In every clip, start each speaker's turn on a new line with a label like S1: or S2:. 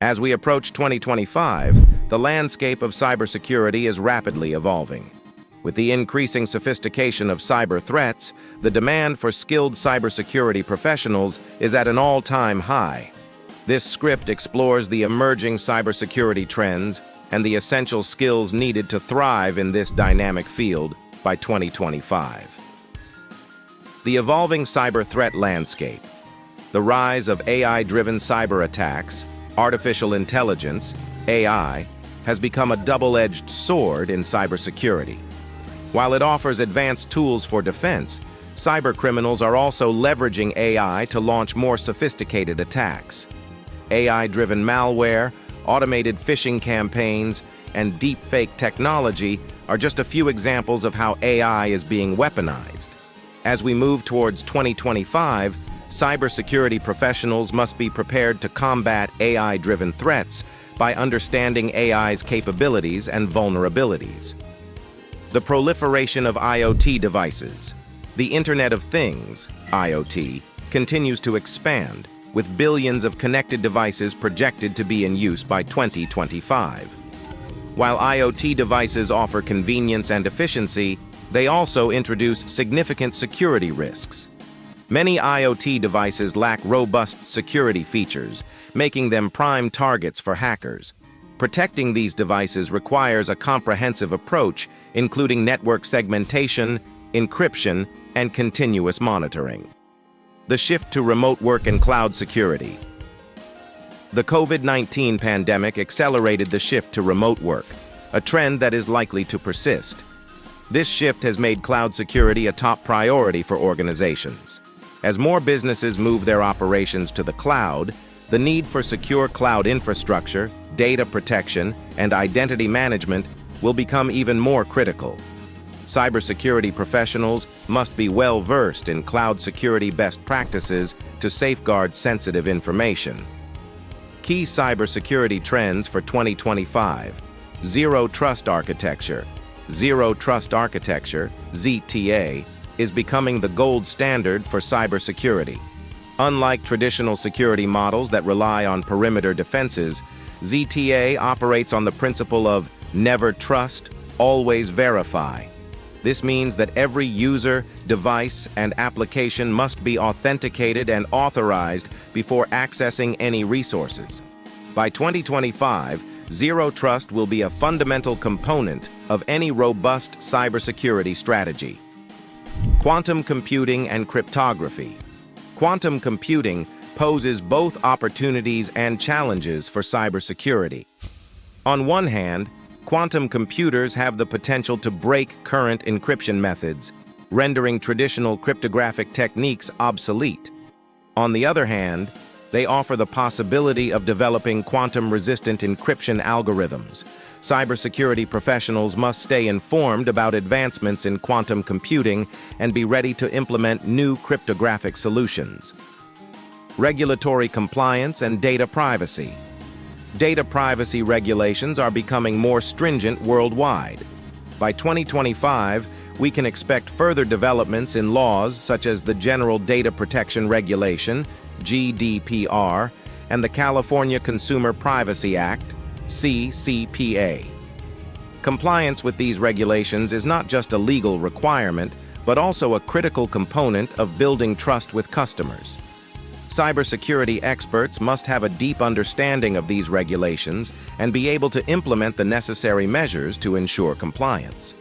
S1: As we approach 2025, the landscape of cybersecurity is rapidly evolving. With the increasing sophistication of cyber threats, the demand for skilled cybersecurity professionals is at an all-time high. This script explores the emerging cybersecurity trends and the essential skills needed to thrive in this dynamic field by 2025. The evolving cyber threat landscape. The rise of AI-driven cyber attacks, artificial intelligence, AI, has become a double-edged sword in cybersecurity. While it offers advanced tools for defense, cybercriminals are also leveraging AI to launch more sophisticated attacks. AI-driven malware, automated phishing campaigns, and deepfake technology are just a few examples of how AI is being weaponized. As we move towards 2025, cybersecurity professionals must be prepared to combat AI-driven threats by understanding AI's capabilities and vulnerabilities. The proliferation of IoT devices. The Internet of Things, IoT, continues to expand, with billions of connected devices projected to be in use by 2025. While IoT devices offer convenience and efficiency, they also introduce significant security risks. Many IoT devices lack robust security features, making them prime targets for hackers. Protecting these devices requires a comprehensive approach, including network segmentation, encryption, and continuous monitoring. The shift to remote work and cloud security. The COVID-19 pandemic accelerated the shift to remote work, a trend that is likely to persist. This shift has made cloud security a top priority for organizations. As more businesses move their operations to the cloud, the need for secure cloud infrastructure, data protection, and identity management will become even more critical. Cybersecurity professionals must be well-versed in cloud security best practices to safeguard sensitive information. Key cybersecurity trends for 2025. Zero Trust Architecture. Zero Trust Architecture, ZTA, is becoming the gold standard for cybersecurity. Unlike traditional security models that rely on perimeter defenses, ZTA operates on the principle of never trust, always verify. This means that every user, device, and application must be authenticated and authorized before accessing any resources. By 2025, Zero Trust will be a fundamental component of any robust cybersecurity strategy. Quantum computing and cryptography. Quantum computing poses both opportunities and challenges for cybersecurity. On one hand, quantum computers have the potential to break current encryption methods, rendering traditional cryptographic techniques obsolete. On the other hand, they offer the possibility of developing quantum-resistant encryption algorithms. Cybersecurity professionals must stay informed about advancements in quantum computing and be ready to implement new cryptographic solutions. Regulatory compliance and data privacy. Data privacy regulations are becoming more stringent worldwide. By 2025, we can expect further developments in laws such as the General Data Protection Regulation, GDPR, and the California Consumer Privacy Act, CCPA. Compliance with these regulations is not just a legal requirement, but also a critical component of building trust with customers. Cybersecurity experts must have a deep understanding of these regulations and be able to implement the necessary measures to ensure compliance.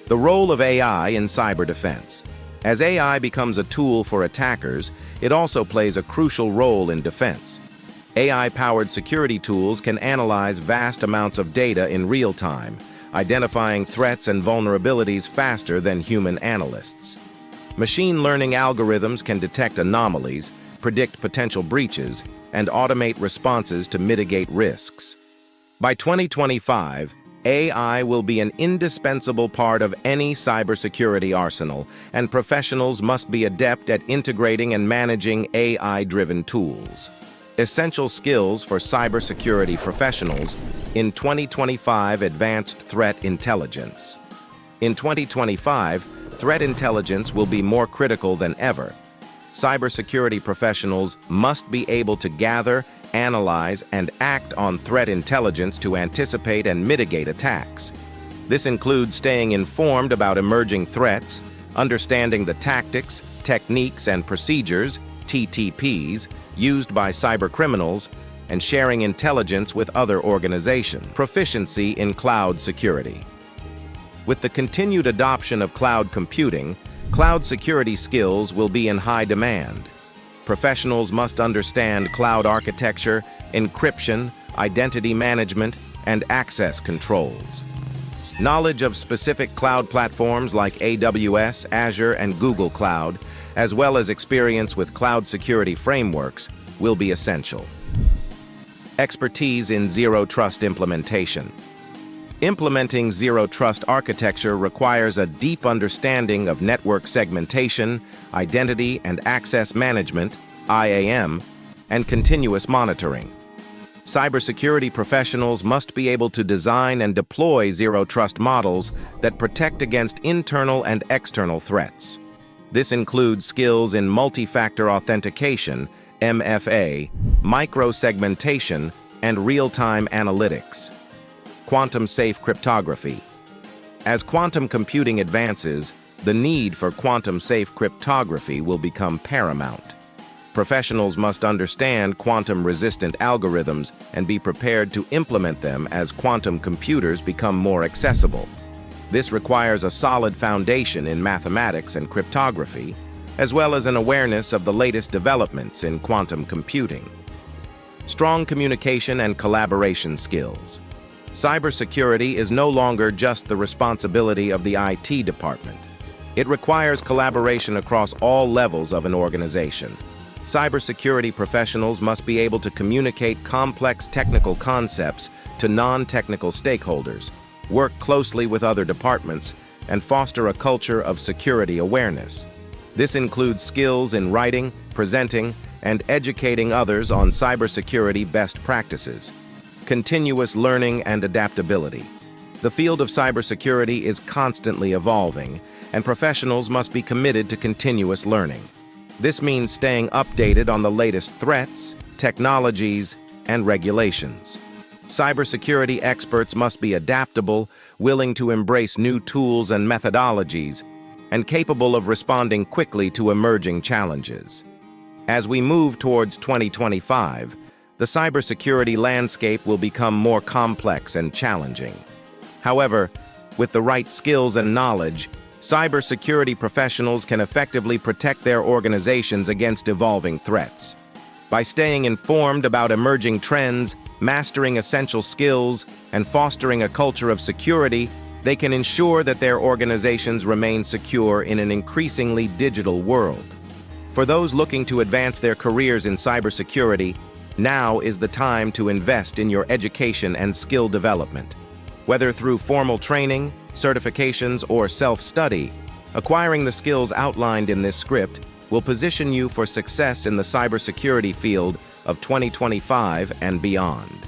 S1: The role of AI in cyber defense. As AI becomes a tool for attackers, it also plays a crucial role in defense. AI-powered security tools can analyze vast amounts of data in real time, identifying threats and vulnerabilities faster than human analysts. Machine learning algorithms can detect anomalies, predict potential breaches, and automate responses to mitigate risks. By 2025, AI will be an indispensable part of any cybersecurity arsenal, and professionals must be adept at integrating and managing AI-driven tools. Essential skills for cybersecurity professionals in 2025 Advanced Threat Intelligence. In 2025, threat intelligence will be more critical than ever. Cybersecurity professionals must be able to gather, analyze, and act on threat intelligence to anticipate and mitigate attacks. This includes staying informed about emerging threats, understanding the tactics, techniques, and procedures, TTPs, used by cybercriminals, and sharing intelligence with other organizations. Proficiency in cloud security. With the continued adoption of cloud computing, cloud security skills will be in high demand. Professionals must understand cloud architecture, encryption, identity management, and access controls. Knowledge of specific cloud platforms like AWS, Azure, and Google Cloud, as well as experience with cloud security frameworks, will be essential. Expertise in Zero Trust implementation. Implementing Zero Trust architecture requires a deep understanding of network segmentation, identity and access management, IAM, and continuous monitoring. Cybersecurity professionals must be able to design and deploy Zero Trust models that protect against internal and external threats. This includes skills in multi-factor authentication, MFA, micro-segmentation, and real-time analytics. Quantum-safe cryptography. As quantum computing advances, the need for quantum-safe cryptography will become paramount. Professionals must understand quantum-resistant algorithms and be prepared to implement them as quantum computers become more accessible. This requires a solid foundation in mathematics and cryptography, as well as an awareness of the latest developments in quantum computing. Strong communication and collaboration skills. Cybersecurity is no longer just the responsibility of the IT department. It requires collaboration across all levels of an organization. Cybersecurity professionals must be able to communicate complex technical concepts to non-technical stakeholders, work closely with other departments, and foster a culture of security awareness. This includes skills in writing, presenting, and educating others on cybersecurity best practices. Continuous learning and adaptability. The field of cybersecurity is constantly evolving, and professionals must be committed to continuous learning. This means staying updated on the latest threats, technologies, and regulations. Cybersecurity experts must be adaptable, willing to embrace new tools and methodologies, and capable of responding quickly to emerging challenges. As we move towards 2025, the cybersecurity landscape will become more complex and challenging. However, with the right skills and knowledge, cybersecurity professionals can effectively protect their organizations against evolving threats. By staying informed about emerging trends, mastering essential skills, and fostering a culture of security, they can ensure that their organizations remain secure in an increasingly digital world. For those looking to advance their careers in cybersecurity, now is the time to invest in your education and skill development. Whether through formal training, certifications, or self-study, acquiring the skills outlined in this script will position you for success in the cybersecurity field of 2025 and beyond.